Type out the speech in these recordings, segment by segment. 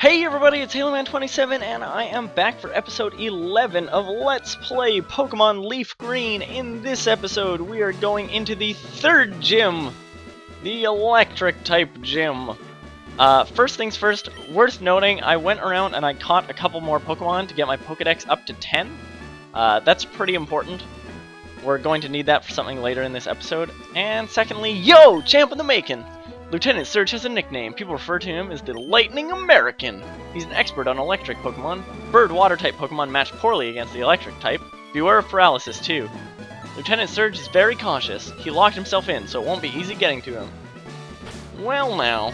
Hey everybody, it's HaloMan27 and I am back for episode 11 of Let's Play Pokemon Leaf Green. In this episode, we are going into the third gym, the Electric type gym. First things first, worth noting, I went around and I caught a couple more Pokemon to get my Pokedex up to 10. That's pretty important. We're going to need that for something later in this episode. And secondly, yo, champ in the making! Lieutenant Surge has a nickname. People refer to him as the Lightning American. He's an expert on electric Pokemon. Bird water type Pokemon match poorly against the electric type. Beware of paralysis too. Lieutenant Surge is very cautious. He locked himself in, so it won't be easy getting to him. Well now,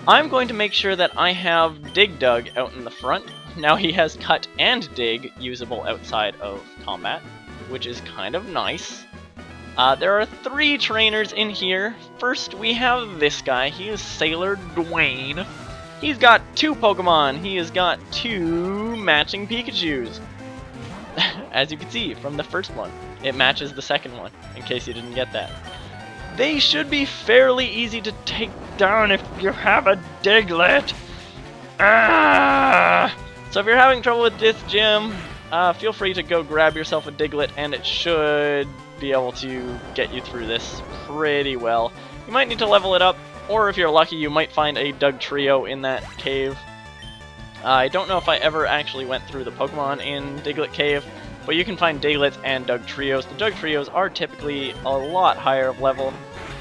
I'm going to make sure that I have Dig Dug out in the front. Now he has Cut and Dig usable outside of combat, which is kind of nice. There are 3 trainers in here. First, we have this guy. He is Sailor Dwayne. He's got 2 Pokemon. He has got 2 matching Pikachus. As you can see from the first one, it matches the second one, in case you didn't get that. They should be fairly easy to take down if you have a Diglett. So if you're having trouble with this gym, feel free to go grab yourself a Diglett, and it should be able to get you through this pretty well. You might need to level it up, or if you're lucky, you might find a Dugtrio in that cave. I don't know if I ever actually went through the Pokemon in Diglett Cave, but you can find Diglets and Dugtrios. The Dugtrios are typically a lot higher of level,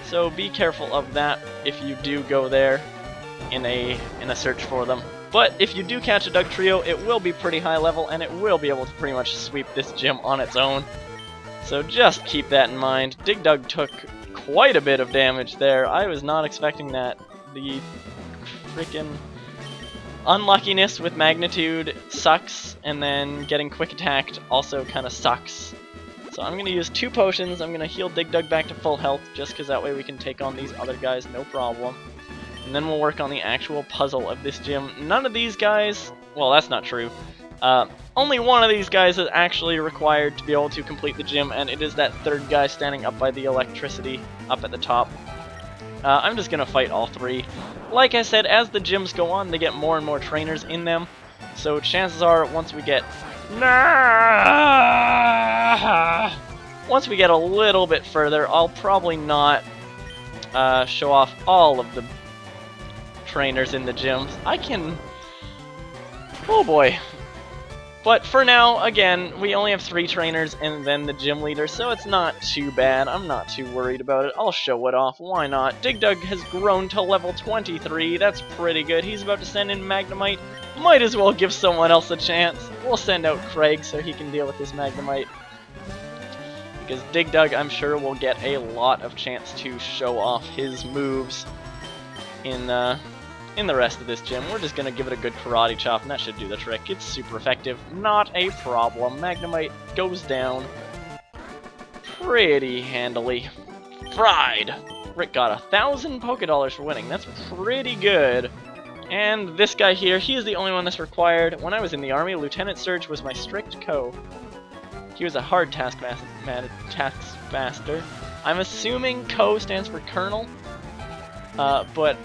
so be careful of that if you do go there in a search for them. But if you do catch a Dugtrio, it will be pretty high level, and it will be able to pretty much sweep this gym on its own. So just keep that in mind. Dig Dug took quite a bit of damage there. I was not expecting that. The freaking unluckiness with Magnitude sucks, and then getting Quick Attacked also kind of sucks. So I'm going to use 2 potions. I'm going to heal Dig Dug back to full health, just because that way we can take on these other guys, no problem. And then we'll work on the actual puzzle of this gym. None of these guys... well, that's not true. Only one of these guys is actually required to be able to complete the gym, and it is that third guy standing up by the electricity up at the top. I'm just going to fight all 3. Like I said, as the gyms go on, they get more and more trainers in them, so chances are once we get... once we get a little bit further, I'll probably not show off all of the trainers in the gyms. I can... oh boy. But for now, again, we only have 3 trainers and then the gym leader, so it's not too bad. I'm not too worried about it. I'll show it off. Why not? Dig Dug has grown to level 23. That's pretty good. He's about to send in Magnemite. Might as well give someone else a chance. We'll send out Craig so he can deal with this Magnemite. Because Dig Dug, I'm sure, will get a lot of chance to show off his moves in the rest of this gym. We're just going to give it a good karate chop, and that should do the trick. It's super effective. Not a problem. Magnemite goes down pretty handily. Fried! Rick got 1,000 Pokédollars for winning. That's pretty good. And this guy here, he is the only one that's required. When I was in the army, Lieutenant Surge was my strict co. He was a hard taskmaster. I'm assuming co stands for Colonel, but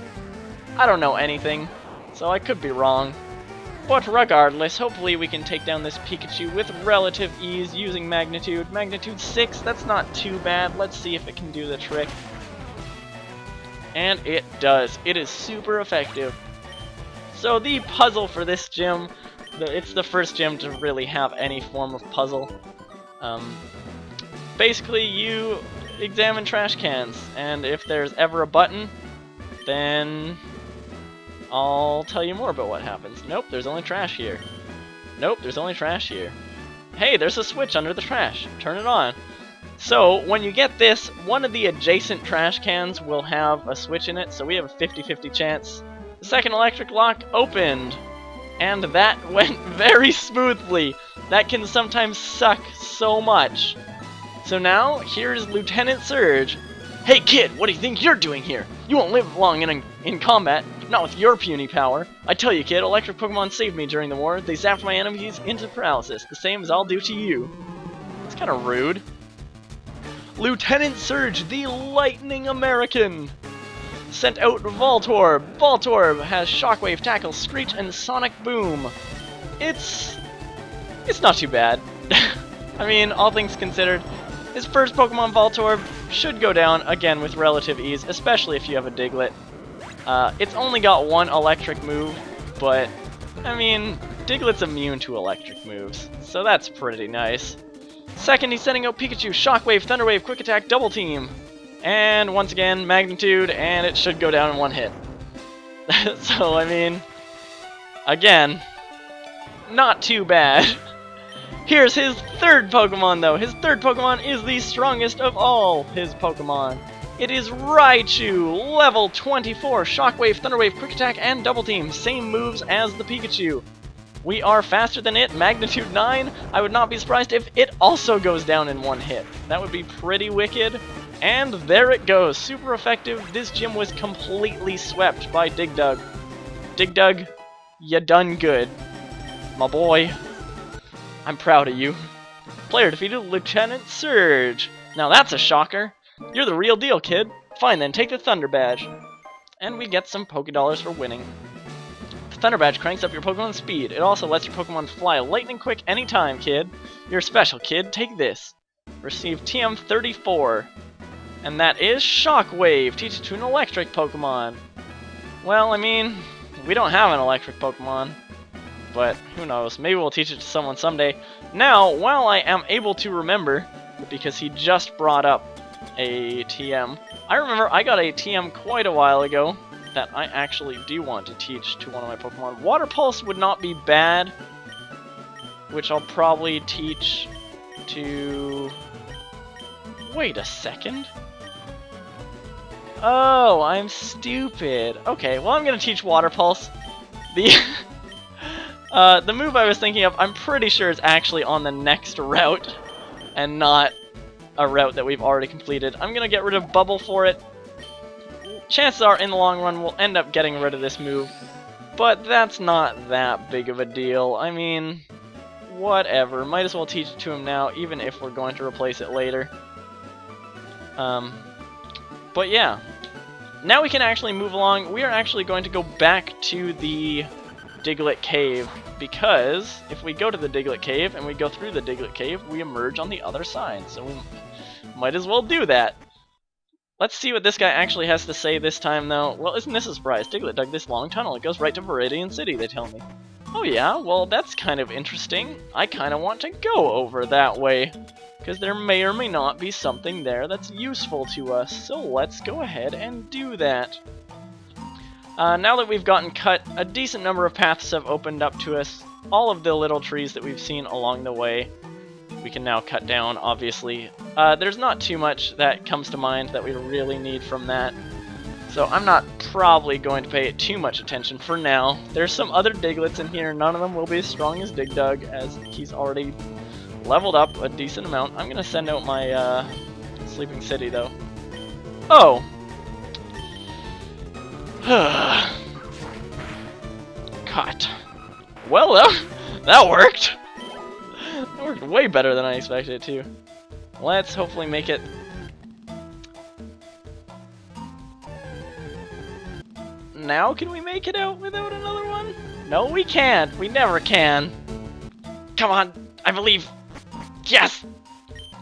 I don't know anything, so I could be wrong. But regardless, hopefully we can take down this Pikachu with relative ease using Magnitude. Magnitude 6, that's not too bad. Let's see if it can do the trick. And it does. It is super effective. So the puzzle for this gym, it's the first gym to really have any form of puzzle. Basically, you examine trash cans, and if there's ever a button, then I'll tell you more about what happens. Nope, there's only trash here. Nope, there's only trash here. Hey, there's a switch under the trash. Turn it on. So, when you get this, one of the adjacent trash cans will have a switch in it, so we have a 50-50 chance. The second electric lock opened, and that went very smoothly. That can sometimes suck so much. So now, here's Lieutenant Surge. Hey kid, what do you think you're doing here? You won't live long in combat, not with your puny power. I tell you kid, electric Pokemon saved me during the war. They zapped my enemies into paralysis, the same as I'll do to you. It's kind of rude. Lieutenant Surge, the Lightning American! sent out Voltorb. Voltorb has Shockwave, Tackle, Screech, and Sonic Boom. It's not too bad. I mean, all things considered, his first Pokemon Voltorb should go down, again, with relative ease, especially if you have a Diglett. It's only got one electric move, but, I mean, Diglett's immune to electric moves, so that's pretty nice. Second, he's sending out Pikachu, Shockwave, Thunderwave, Quick Attack, Double Team. And once again, Magnitude, and it should go down in one hit. So, I mean, again, not too bad. Here's his third Pokemon, though. His third Pokemon is the strongest of all his Pokemon. It is Raichu, level 24, Shockwave, Thunderwave, Quick Attack, and Double Team. Same moves as the Pikachu. We are faster than it, Magnitude 9. I would not be surprised if it also goes down in one hit. That would be pretty wicked. And there it goes, super effective. This gym was completely swept by Dig Dug. Dig Dug, you done good. My boy, I'm proud of you. Player defeated Lieutenant Surge. Now that's a shocker. You're the real deal, kid. Fine then, take the Thunder Badge. And we get some Pokédollars for winning. The Thunder Badge cranks up your Pokemon's speed. It also lets your Pokemon fly lightning quick anytime, kid. You're special, kid. Take this. Receive TM34. And that is Shockwave. Teach it to an electric Pokemon. Well, I mean, we don't have an electric Pokemon. But who knows? Maybe we'll teach it to someone someday. Now, while I am able to remember, because he just brought up a TM, I remember I got a TM quite a while ago that I actually do want to teach to one of my Pokemon. Water Pulse would not be bad, which I'll probably teach to... Wait a second. Oh, I'm stupid. Okay, well I'm gonna teach Water Pulse. The move I was thinking of, I'm pretty sure is actually on the next route, and not a route that we've already completed. I'm gonna get rid of Bubble for it. Chances are, in the long run, we'll end up getting rid of this move, but that's not that big of a deal. I mean, whatever. Might as well teach it to him now, even if we're going to replace it later. But yeah, now we can actually move along. We are actually going to go back to the Diglett Cave, because if we go to the Diglett Cave and we go through the Diglett Cave, we emerge on the other side, so we might as well do that. Let's see what this guy actually has to say this time, though. Well, isn't this a surprise? Diglett dug this long tunnel. It goes right to Viridian City, they tell me. Oh yeah, well that's kind of interesting. I kind of want to go over that way, because there may or may not be something there that's useful to us. So let's go ahead and do that. Now that we've gotten cut, a decent number of paths have opened up to us. All of the little trees that we've seen along the way, we can now cut down, obviously. There's not too much that comes to mind that we really need from that, so I'm not probably going to pay it too much attention for now. There's some other Digletts in here. None of them will be as strong as Dig Dug, as he's already leveled up a decent amount. I'm going to send out my Sleeping City, though. Oh! Cut. Well, that worked! That worked way better than I expected it to. Let's hopefully make it... Now can we make it out without another one? No, we can't. We never can. Come on, I believe. Yes!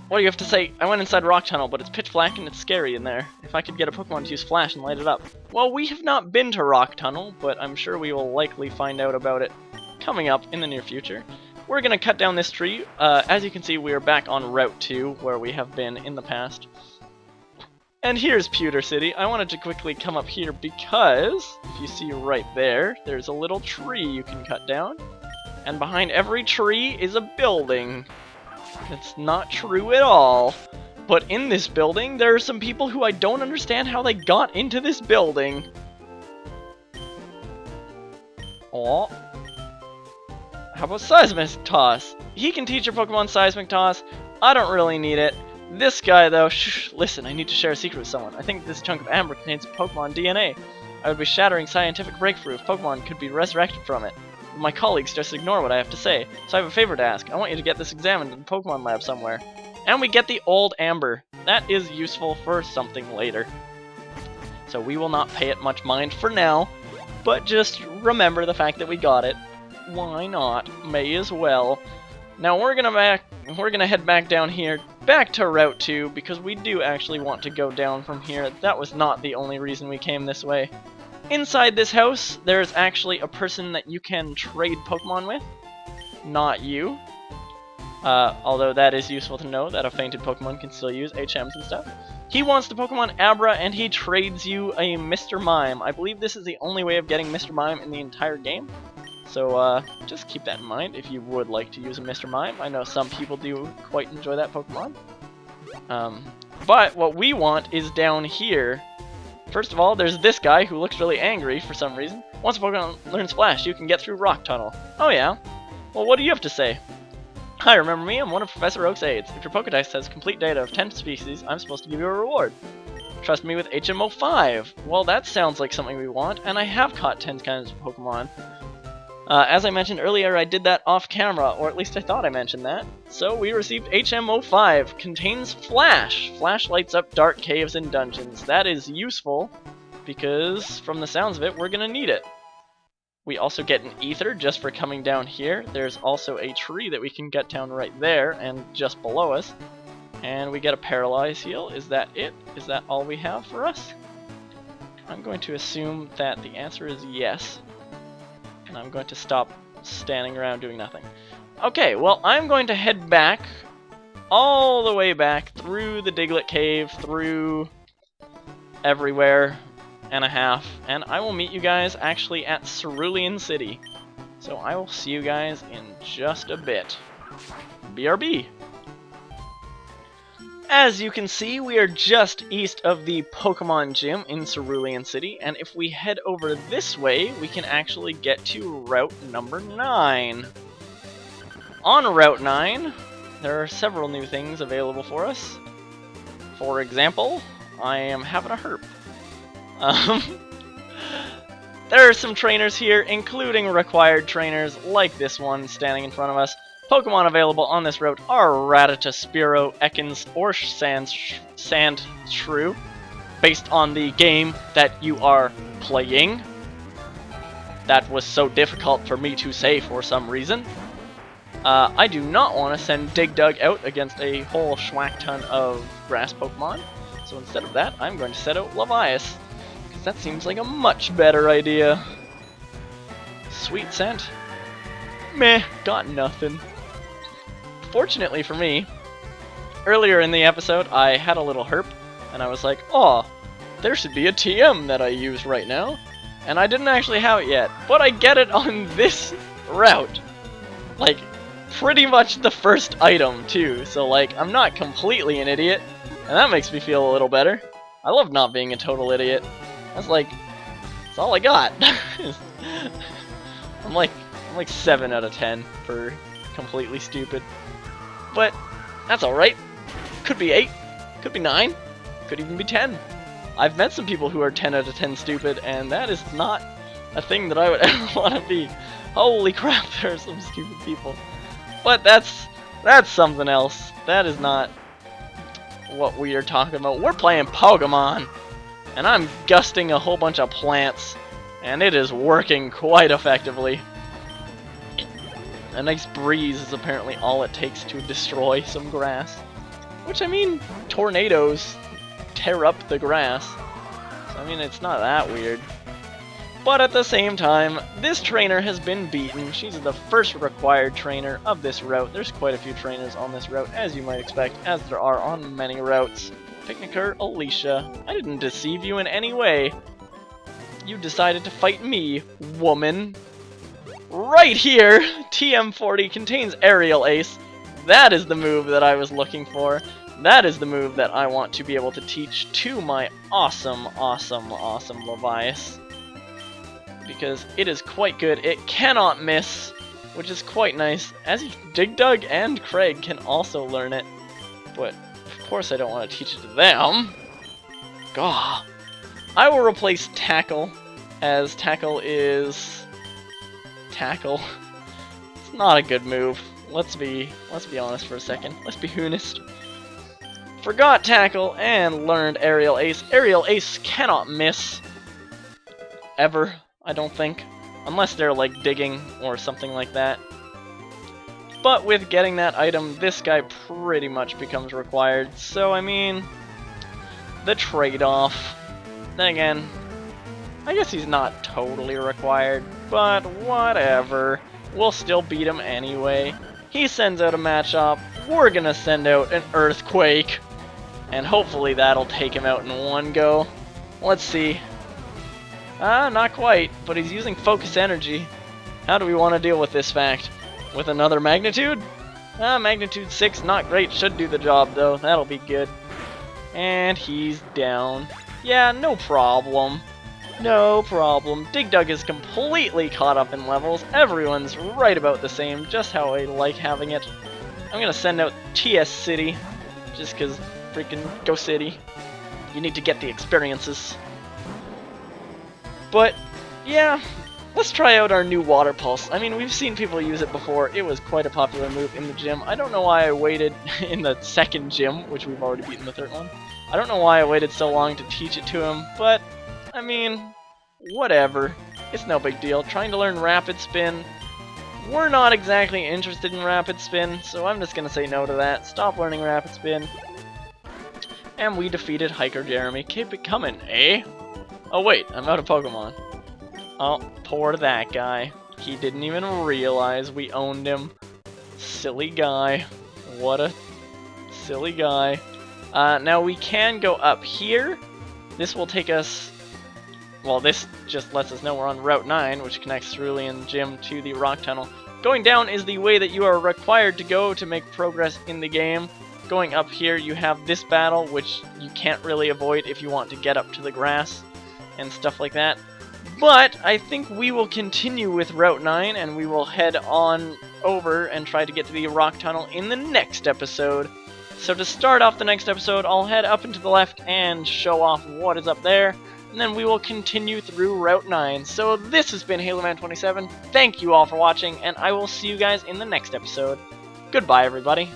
What do you have to say? I went inside Rock Tunnel, but it's pitch black and it's scary in there. If I could get a Pokemon to use Flash and light it up. Well, we have not been to Rock Tunnel, but I'm sure we will likely find out about it coming up in the near future. We're going to cut down this tree. As you can see, we are back on Route 2, where we have been in the past. And here's Pewter City. I wanted to quickly come up here because, if you see right there, there's a little tree you can cut down. And behind every tree is a building. That's not true at all. But in this building, there are some people who I don't understand how they got into this building. Aw. How about Seismic Toss? He can teach your Pokemon Seismic Toss. I don't really need it. This guy, though, shh, listen, I need to share a secret with someone. I think this chunk of amber contains Pokemon DNA. I would be shattering scientific breakthrough if Pokemon could be resurrected from it. But my colleagues just ignore what I have to say. So I have a favor to ask. I want you to get this examined in the Pokemon lab somewhere. And we get the old amber. That is useful for something later. so we will not pay it much mind for now, but just remember the fact that we got it. Why not? May as well. Now we're gonna head back down here, back to Route 2, because we do actually want to go down from here. That was not the only reason we came this way. Inside this house, there's actually a person that you can trade Pokemon with. Not you. Although that is useful to know that a fainted Pokemon can still use HMs and stuff. He wants the Pokemon Abra, and he trades you a Mr. Mime. I believe this is the only way of getting Mr. Mime in the entire game. So, just keep that in mind if you would like to use a Mr. Mime. I know some people do quite enjoy that Pokemon. But what we want is down here. First of all, there's this guy who looks really angry for some reason. Once a Pokemon learns Splash, you can get through Rock Tunnel. Oh yeah? Well, what do you have to say? Hi, remember me? I'm one of Professor Oak's aides. If your Pokedex has complete data of 10 species, I'm supposed to give you a reward. Trust me with HM05. Well, that sounds like something we want, and I have caught 10 kinds of Pokemon. As I mentioned earlier, I did that off camera, or at least I thought I mentioned that. So we received HM05, contains Flash. Flash lights up dark caves and dungeons. That is useful, because from the sounds of it, we're gonna need it. We also get an Ether just for coming down here. There's also a tree that we can get down right there, and just below us. And we get a Paralyze Heal. Is that it? Is that all we have for us? I'm going to assume that the answer is yes. And I'm going to stop standing around doing nothing. Okay, well, I'm going to head back, all the way back, through the Diglett Cave, through everywhere and a half, and I will meet you guys actually at Cerulean City. So I will see you guys in just a bit. BRB! As you can see, we are just east of the Pokemon Gym in Cerulean City, and if we head over this way, we can actually get to Route number 9. On Route 9, there are several new things available for us. For example, I am having a herp. There are some trainers here, including required trainers like this one standing in front of us. Pokemon available on this route are Rattata, Spearow, Ekans, or Sandshrew, based on the game that you are playing. That was so difficult for me to say for some reason. I do not want to send Digdug out against a whole schwack ton of grass Pokemon, so instead of that, I'm going to set out Levias, because that seems like a much better idea. Sweet scent. Meh, got nothing. Fortunately for me, earlier in the episode, I had a little herp, and I was like, oh, there should be a TM that I use right now. And I didn't actually have it yet, but I get it on this route. Like, pretty much the first item, too. So, like, I'm not completely an idiot, and that makes me feel a little better. I love not being a total idiot. That's all I got. I'm like 7 out of 10 for completely stupid. But that's alright. Could be 8, could be 9, could even be 10. I've met some people who are 10 out of 10 stupid, and that is not a thing that I would ever want to be. Holy crap, there are some stupid people. But that's something else. That is not what we are talking about. We're playing Pokemon, and I'm gusting a whole bunch of plants, and it is working quite effectively. A nice breeze is apparently all it takes to destroy some grass. Which, I mean, tornadoes tear up the grass. So, I mean, it's not that weird. But at the same time, this trainer has been beaten. She's the first required trainer of this route. There's quite a few trainers on this route, as you might expect, as there are on many routes. Picnicker Alicia, I didn't deceive you in any way. You decided to fight me, woman. Right here, TM40 contains Aerial Ace. That is the move that I was looking for. That is the move that I want to be able to teach to my awesome Levias. Because it is quite good. It cannot miss, which is quite nice. As Digdug and Craig can also learn it. But, of course, I don't want to teach it to them. Gah. I will replace Tackle, as Tackle is... Tackle. It's not a good move. Let's be honest for a second. Let's be honest. Forgot Tackle and learned Aerial Ace. Aerial Ace cannot miss. Ever, I don't think. Unless they're like digging or something like that. But with getting that item, this guy pretty much becomes required. So, I mean, the trade-off. Then again, I guess he's not totally required, but whatever. We'll still beat him anyway. He sends out a Machop. We're gonna send out an Earthquake. And hopefully that'll take him out in one go. Let's see. Not quite, but he's using Focus Energy. How do we want to deal with this fact? With another Magnitude? Magnitude 6, not great. Should do the job, though. That'll be good. And he's down. Yeah, no problem. No problem. Dig Dug is completely caught up in levels. Everyone's right about the same, just how I like having it. I'm gonna send out TS City, just because freaking Go City. You need to get the experiences. But, yeah, let's try out our new Water Pulse. I mean, we've seen people use it before. It was quite a popular move in the gym. I don't know why I waited in the second gym, which we've already beaten the third one. I don't know why I waited so long to teach it to him, but, I mean, whatever. It's no big deal. Trying to learn Rapid Spin. We're not exactly interested in Rapid Spin, so I'm just going to say no to that. Stop learning Rapid Spin. And we defeated Hiker Jeremy. Keep it coming, eh? Oh wait, I'm out of Pokemon. Oh, poor that guy. He didn't even realize we owned him. Silly guy. What a silly guy. Now we can go up here. This will take us... Well, this just lets us know we're on Route 9, which connects Cerulean Gym to the Rock Tunnel. Going down is the way that you are required to go to make progress in the game. Going up here, you have this battle, which you can't really avoid if you want to get up to the grass and stuff like that. But I think we will continue with Route 9, and we will head on over and try to get to the Rock Tunnel in the next episode. So to start off the next episode, I'll head up and to the left and show off what is up there, and then we will continue through Route 9. So this has been HaloMan27. Thank you all for watching, and I will see you guys in the next episode. Goodbye, everybody.